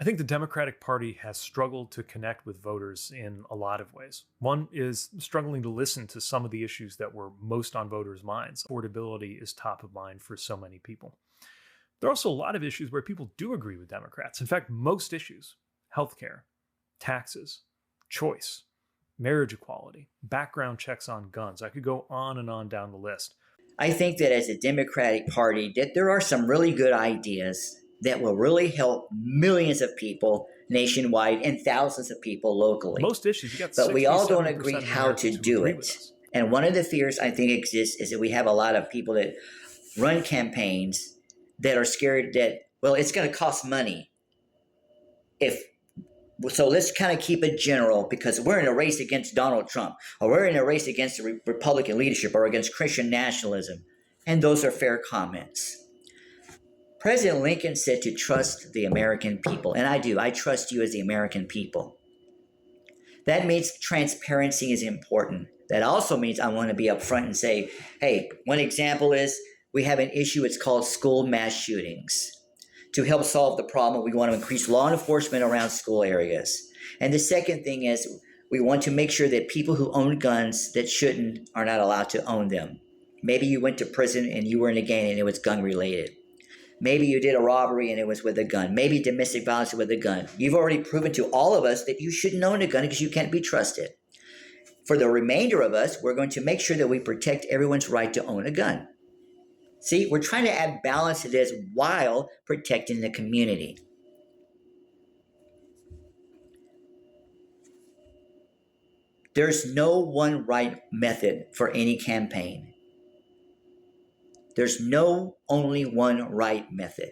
I think the Democratic Party has struggled to connect with voters in a lot of ways. One is struggling to listen to some of the issues that were most on voters' minds. Affordability is top of mind for so many people. There are also a lot of issues where people do agree with Democrats. In fact, most issues, healthcare, taxes, choice, marriage equality, background checks on guns. I could go on and on down the list. I think that as a Democratic Party, that there are some really good ideas that will really help millions of people nationwide and thousands of people locally. Most issues, you got But we all don't 67% agree of how to Americans who do agree it. with us. And one of the fears I think exists is that we have a lot of people that run campaigns that are scared that, well, it's going to cost money. So let's kind of keep it general because we're in a race against Donald Trump, or we're in a race against the Republican leadership, or against Christian nationalism. And those are fair comments. President Lincoln said to trust the American people. And I do. I trust you as the American people. That means transparency is important. That also means I want to be upfront and say, hey, one example is we have an issue. It's called school mass shootings. To help solve the problem, we want to increase law enforcement around school areas. And the second thing is we want to make sure that people who own guns that shouldn't are not allowed to own them. Maybe you went to prison and you were in a gang and it was gun related. Maybe you did a robbery and it was with a gun. Maybe domestic violence with a gun. You've already proven to all of us that you shouldn't own a gun because you can't be trusted. For the remainder of us, we're going to make sure that we protect everyone's right to own a gun. See, we're trying to add balance to this while protecting the community. There's no one right method for any campaign. There's no only one right method.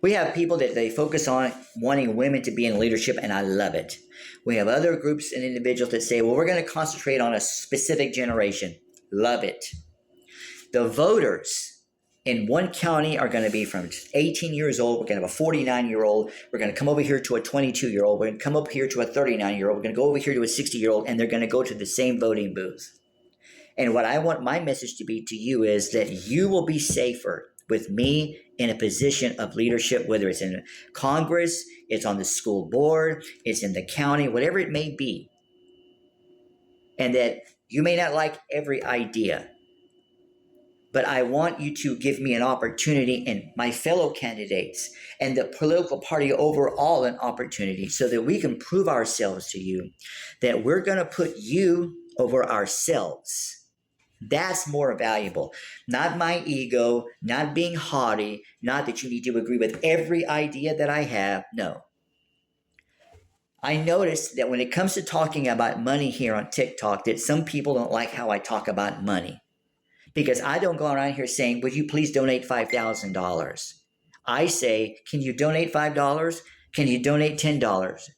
We have people that they focus on wanting women to be in leadership, and I love it. We have other groups and individuals that say, well, we're going to concentrate on a specific generation. Love it. The voters in one county are going to be from 18 years old. We're going to have a 49-year-old. We're going to come over here to a 22-year-old. We're going to come up here to a 39-year-old. We're going to go over here to a 60-year-old, and they're going to go to the same voting booth. And what I want my message to be to you is that you will be safer with me in a position of leadership, whether it's in Congress, it's on the school board, it's in the county, whatever it may be. And that you may not like every idea, but I want you to give me an opportunity and my fellow candidates and the political party overall an opportunity so that we can prove ourselves to you that we're going to put you over ourselves. That's more valuable. Not my ego, not being haughty, not that you need to agree with every idea that I have. No. I noticed that when it comes to talking about money here on TikTok, that some people don't like how I talk about money. Because I don't go around here saying, would you please donate $5,000? I say, can you donate $5? Can you donate $10?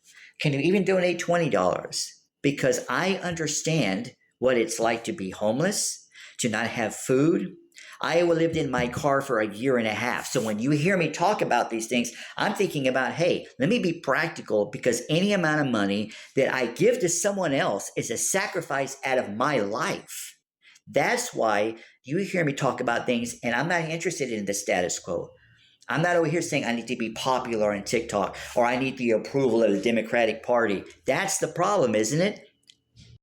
Can you even donate $20? Because I understand what it's like to be homeless, to not have food. I lived in my car for a year and a half. So when you hear me talk about these things, I'm thinking about, hey, let me be practical because any amount of money that I give to someone else is a sacrifice out of my life. That's why you hear me talk about things, and I'm not interested in the status quo. I'm not over here saying I need to be popular on TikTok or I need the approval of the Democratic Party. That's the problem, isn't it?